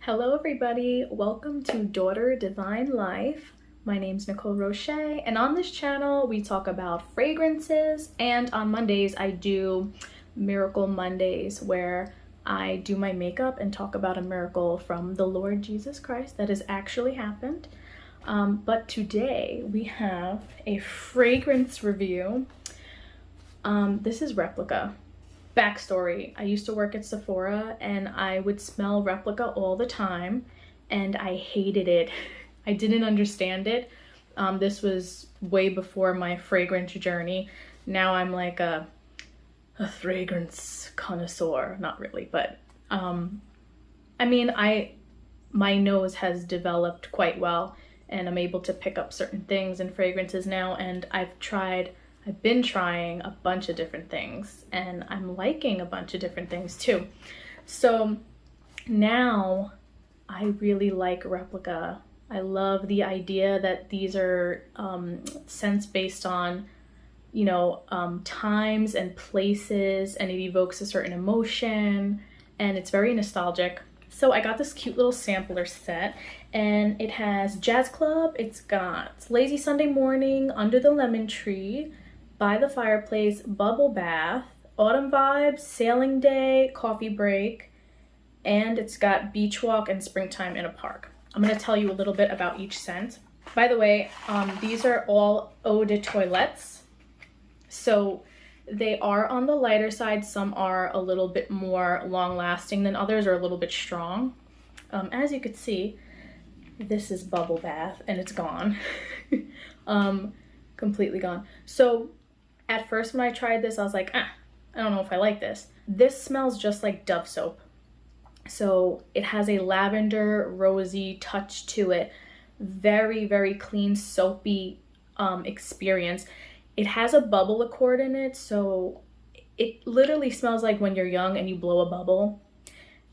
Hello everybody, welcome to Daughter Divine Life. My name's Nicole Roche, and on this channel we talk about fragrances, and on Mondays I do Miracle Mondays where I do my makeup and talk about a miracle from the Lord Jesus Christ that has actually happened. But today we have a fragrance review. This is Replica. Backstory, I used to work at Sephora and I would smell Replica all the time and I hated it. I didn't understand it. This was way before my fragrance journey. Now I'm like a fragrance connoisseur. Not really, but I mean, my nose has developed quite well and I'm able to pick up certain things in fragrances now, and I've been trying a bunch of different things and I'm liking a bunch of different things too. So now I really like Replica. I love the idea that these are scents based on, times and places, and it evokes a certain emotion and it's very nostalgic. So I got this cute little sampler set and it has Jazz Club, it's got Lazy Sunday Morning, Under the Lemon Tree, By the Fireplace, Bubble Bath, Autumn Vibes, Sailing Day, Coffee Break, and it's got Beach Walk and Springtime in a Park. I'm going to tell you a little bit about each scent. By the way, these are all eau de toilettes, so they are on the lighter side. Some are a little bit more long-lasting than others, or a little bit strong. As you could see, this is Bubble Bath and it's gone. Completely gone. So at first when I tried this, I was like, I don't know if I like this. This smells just like Dove soap. So it has a lavender, rosy touch to it. Very, very clean, soapy experience. It has a bubble accord in it, so it literally smells like when you're young and you blow a bubble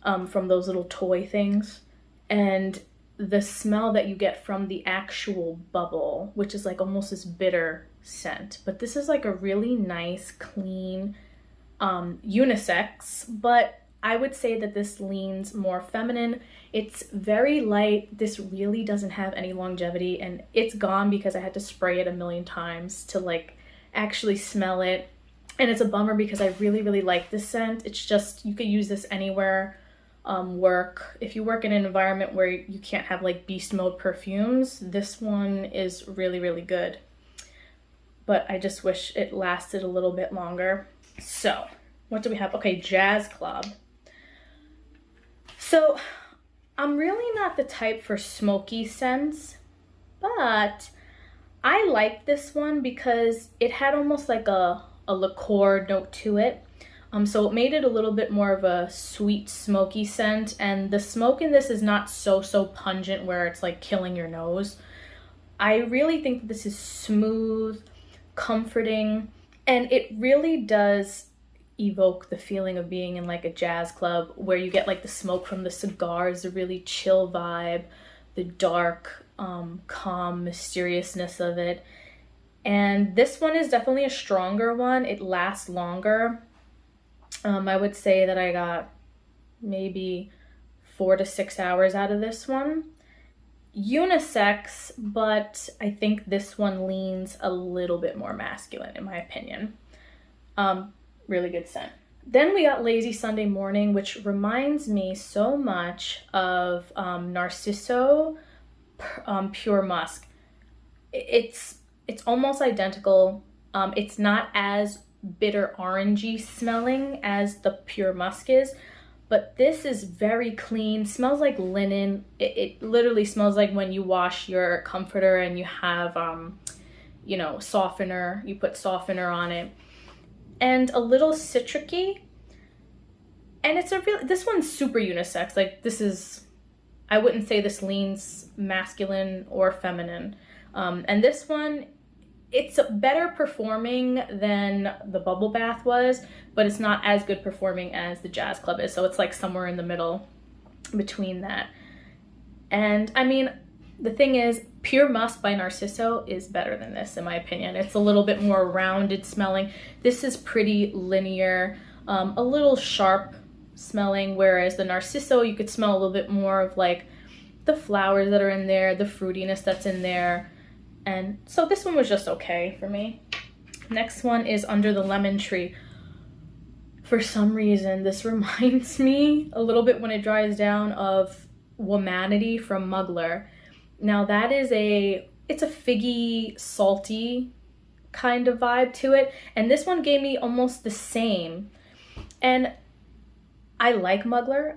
from those little toy things. And the smell that you get from the actual bubble, which is like almost this bitter scent. But this is like a really nice, clean, unisex, but I would say that this leans more feminine. It's very light. This really doesn't have any longevity, and it's gone because I had to spray it a million times to like actually smell it. And it's a bummer because I really, really like this scent. It's just, you could use this anywhere. Work. If you work in an environment where you can't have like beast mode perfumes, this one is really, really good. But I just wish it lasted a little bit longer. So, what do we have? Okay, Jazz Club. So, I'm really not the type for smoky scents, but I like this one because it had almost like a liqueur note to it. So it made it a little bit more of a sweet, smoky scent, and the smoke in this is not so pungent where it's like killing your nose. I really think that this is smooth, comforting, and it really does evoke the feeling of being in like a jazz club where you get like the smoke from the cigars, the really chill vibe, the dark, calm mysteriousness of it. And this one is definitely a stronger one. It lasts longer. I would say that I got maybe 4 to 6 hours out of this one. Unisex, but I think this one leans a little bit more masculine in my opinion. Really good scent. Then we got Lazy Sunday Morning, which reminds me so much of Narciso Pure Musk. It's almost identical. It's not as bitter orangey smelling as the Pure Musk is, but this is very clean, smells like linen. It literally smells like when you wash your comforter and you have softener, you put softener on it, and a little citricy. And it's this one's super unisex. Like, this is, I wouldn't say this leans masculine or feminine. And this one, it's better performing than the Bubble Bath was, but it's not as good performing as the Jazz Club is. So it's like somewhere in the middle between that. And I mean, the thing is, Pure Musk by Narciso is better than this in my opinion. It's a little bit more rounded smelling. This is pretty linear, a little sharp smelling, whereas the Narciso, you could smell a little bit more of like the flowers that are in there, the fruitiness that's in there. And so this one was just okay for me. Next one is Under the Lemon Tree. For some reason, this reminds me a little bit when it dries down of Womanity from Mugler. Now that is it's a figgy, salty kind of vibe to it. And this one gave me almost the same. And I like Mugler,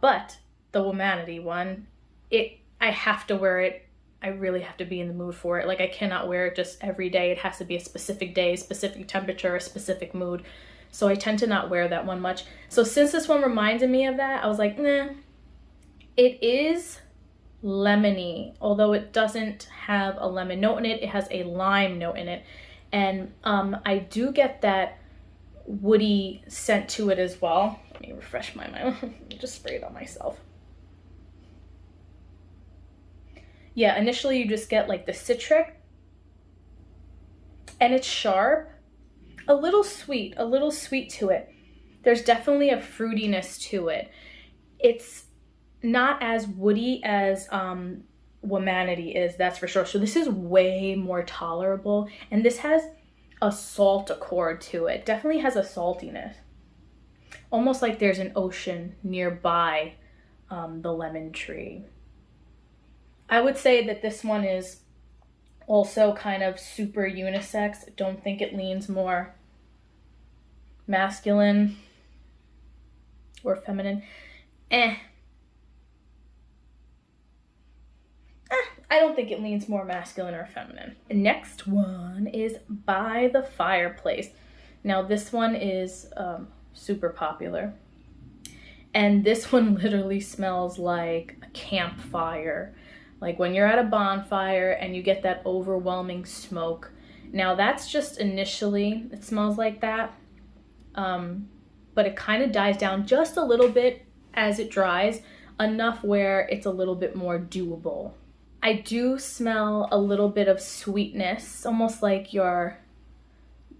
but the Womanity one, I have to wear it. I really have to be in the mood for it. Like, I cannot wear it just every day. It has to be a specific day, specific temperature, a specific mood. So I tend to not wear that one much. So since this one reminded me of that, I was like, nah. It is lemony, although it doesn't have a lemon note in it. It has a lime note in it. And I do get that woody scent to it as well. Let me refresh my mind. Let me just spray it on myself. Yeah, initially you just get like the citric, and it's sharp, a little sweet to it. There's definitely a fruitiness to it. It's not as woody as Womanity is, that's for sure. So this is way more tolerable, and this has a salt accord to it. Definitely has a saltiness. Almost like there's an ocean nearby the lemon tree. I would say that this one is also kind of super unisex. I don't think it leans more masculine or feminine. I don't think it leans more masculine or feminine. The next one is By the Fireplace. Now this one is super popular. And this one literally smells like a campfire. Like when you're at a bonfire and you get that overwhelming smoke. Now that's just initially, it smells like that. But it kind of dies down just a little bit as it dries, enough where it's a little bit more doable. I do smell a little bit of sweetness, almost like you're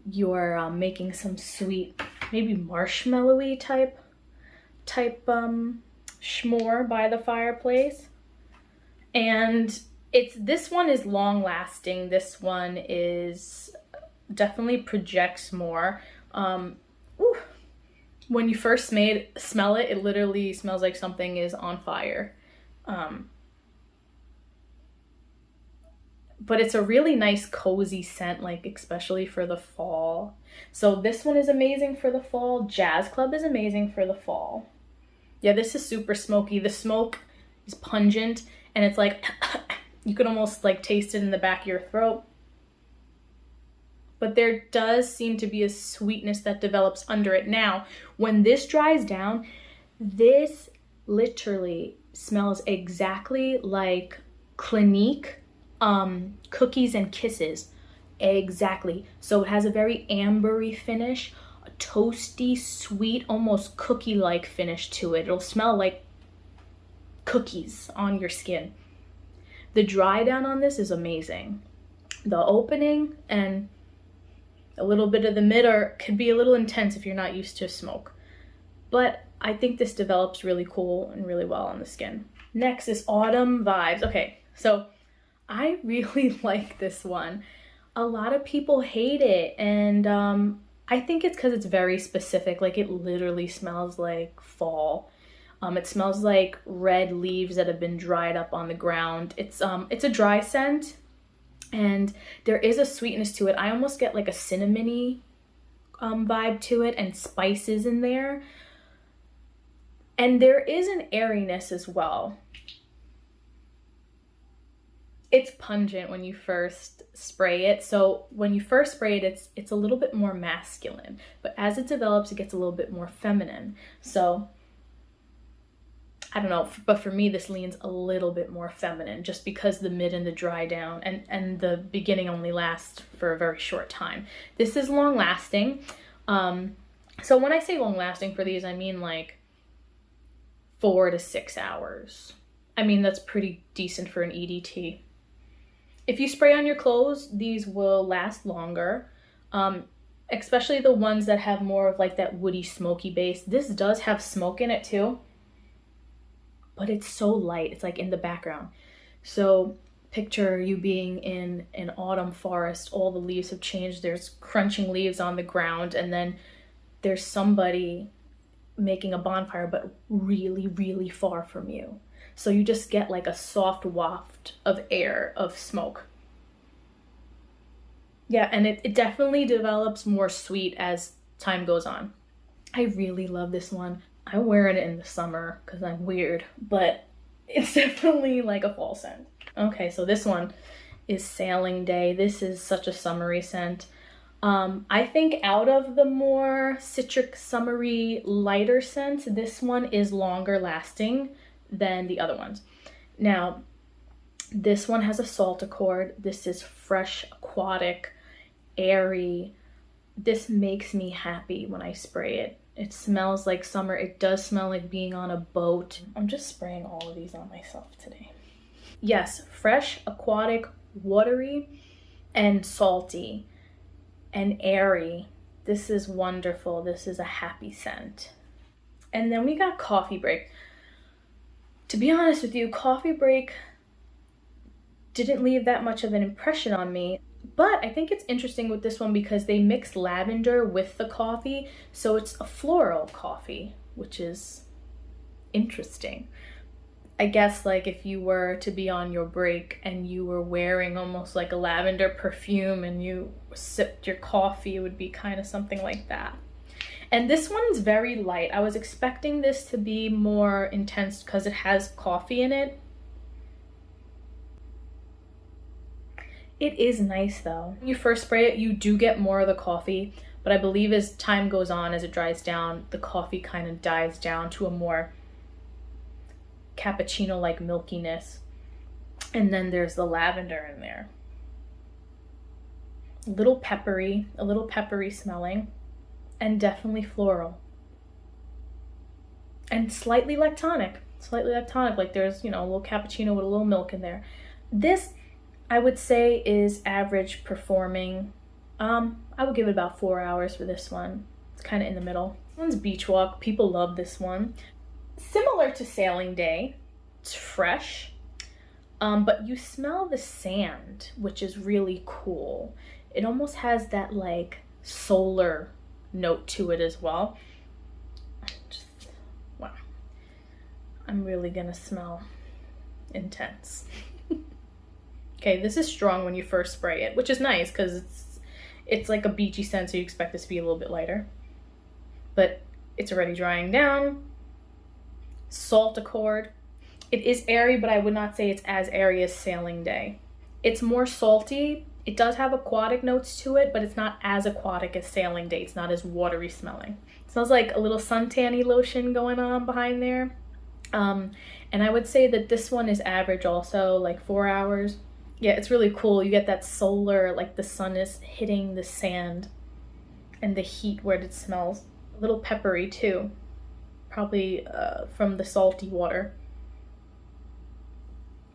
making some sweet, maybe marshmallowy type s'more by the fireplace. And this one is long lasting. This one is definitely projects more. When you first smell it, it literally smells like something is on fire. But it's a really nice cozy scent, like especially for the fall. So this one is amazing for the fall. Jazz Club is amazing for the fall. Yeah, this is super smoky. The smoke is pungent, and it's like you could almost like taste it in the back of your throat. But there does seem to be a sweetness that develops under it. Now, when this dries down, this literally smells exactly like Clinique Cookies and Kisses. Exactly. So it has a very ambery finish, a toasty, sweet, almost cookie-like finish to it. It'll smell like cookies on your skin. The dry down on this is amazing. The opening and a little bit of the mid could be a little intense if you're not used to smoke. But I think this develops really cool and really well on the skin. Next is Autumn Vibes. Okay, so I really like this one. A lot of people hate it, and I think it's because it's very specific. Like, it literally smells like fall. It smells like red leaves that have been dried up on the ground. It's a dry scent, and there is a sweetness to it. I almost get like a cinnamony vibe to it, and spices in there. And there is an airiness as well. It's pungent when you first spray it. So when you first spray it, it's a little bit more masculine. But as it develops, it gets a little bit more feminine. So I don't know, but for me, this leans a little bit more feminine just because the mid and the dry down and the beginning only lasts for a very short time. This is long lasting. So when I say long lasting for these, I mean like 4 to 6 hours. I mean, that's pretty decent for an EDT. If you spray on your clothes, these will last longer. especially the ones that have more of like that woody smoky base. This does have smoke in it too, but it's so light. It's like in the background. So picture you being in an autumn forest. All the leaves have changed. There's crunching leaves on the ground, and then there's somebody making a bonfire, but really, really far from you. So you just get like a soft waft of air, of smoke. Yeah, and it definitely develops more sweet as time goes on. I really love this one. I wear it in the summer because I'm weird, but it's definitely like a fall scent. Okay, so this one is Sailing Day. This is such a summery scent. I think out of the more citric, summery, lighter scents, this one is longer lasting than the other ones. Now, this one has a salt accord. This is fresh, aquatic, airy. This makes me happy when I spray it. It smells like summer. It does smell like being on a boat. I'm just spraying all of these on myself today. Yes, fresh, aquatic, watery, and salty, and airy. This is wonderful. This is a happy scent. And then we got Coffee Break. To be honest with you, Coffee Break didn't leave that much of an impression on me. But I think it's interesting with this one because they mix lavender with the coffee, so it's a floral coffee, which is interesting. I guess like if you were to be on your break and you were wearing almost like a lavender perfume and you sipped your coffee, it would be kind of something like that. And this one's very light. I was expecting this to be more intense because it has coffee in it. It is nice though. When you first spray it, you do get more of the coffee, but I believe as time goes on, as it dries down, the coffee kind of dies down to a more cappuccino-like milkiness. And then there's the lavender in there. A little peppery smelling, and definitely floral. And slightly lactonic, like there's, you know, a little cappuccino with a little milk in there. This, I would say, is average performing. I would give it about 4 hours for this one. It's kind of in the middle. This one's Beach Walk. People love this one. Similar to Sailing Day. It's fresh, but you smell the sand, which is really cool. It almost has that like solar note to it as well. Wow. I'm really gonna smell intense. Okay, this is strong when you first spray it, which is nice because it's like a beachy scent, so you expect this to be a little bit lighter. But it's already drying down. Salt accord. It is airy, but I would not say it's as airy as Sailing Day. It's more salty. It does have aquatic notes to it, but it's not as aquatic as Sailing Day. It's not as watery smelling. It smells like a little suntanny lotion going on behind there. And I would say that this one is average also, like 4 hours. Yeah, it's really cool. You get that solar, like the sun is hitting the sand and the heat where it smells. A little peppery too, probably from the salty water.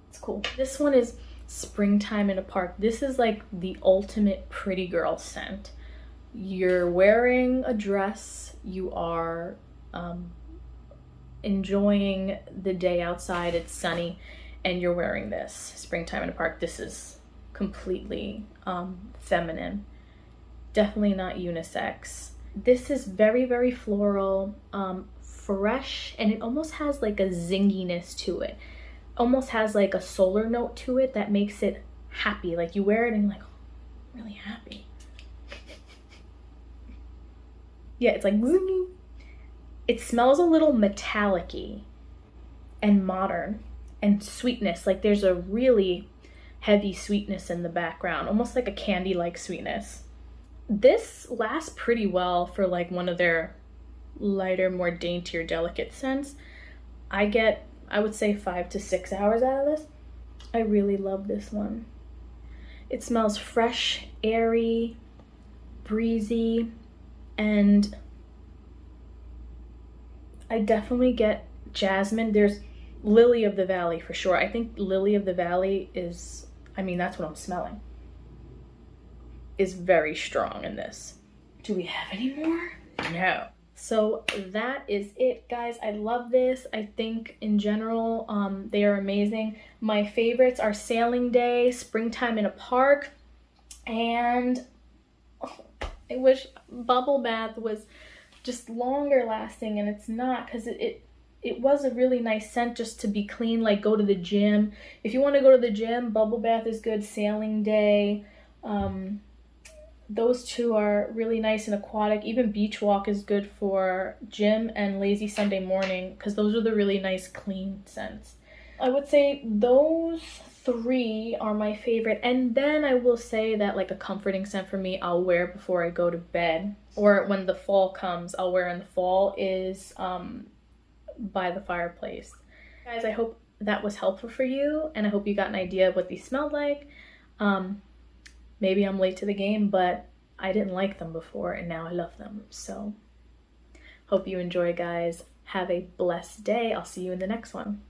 It's cool. This one is Springtime in a Park. This is like the ultimate pretty girl scent. You're wearing a dress, you are enjoying the day outside, it's sunny, and you're wearing this. Springtime in a Park. This is completely feminine. Definitely not unisex. This is very, very floral, fresh, and it almost has like a zinginess to it. Almost has like a solar note to it that makes it happy. Like you wear it and you're like, oh, I'm really happy. Yeah, it's like zingy. It smells a little metallic-y and modern and sweetness. Like there's a really heavy sweetness in the background, almost like a candy-like sweetness. This lasts pretty well for like one of their lighter, more daintier, delicate scents. I would say 5 to 6 hours out of this. I really love this one. It smells fresh, airy, breezy, and I definitely get jasmine. There's Lily of the Valley for sure. I think Lily of the Valley is, I mean, that's what I'm smelling, is very strong in this. Do we have any more? No. So that is it, guys. I love this. I think in general, they are amazing. My favorites are Sailing Day, Springtime in a Park, and I wish Bubble Bath was just longer lasting, and it's not, because it was a really nice scent just to be clean, like go to the gym. If you want to go to the gym, Bubble Bath is good. Sailing Day, those two are really nice and aquatic. Even Beach Walk is good for gym, and Lazy Sunday Morning, because those are the really nice clean scents. I would say those three are my favorite. And then I will say that like a comforting scent for me I'll wear before I go to bed, or when the fall comes I'll wear in the fall, is by the Fireplace. Guys, I hope that was helpful for you, and I hope you got an idea of what these smelled like. Maybe I'm late to the game, but I didn't like them before and now I love them. So hope you enjoy, guys. Have a blessed day. I'll see you in the next one.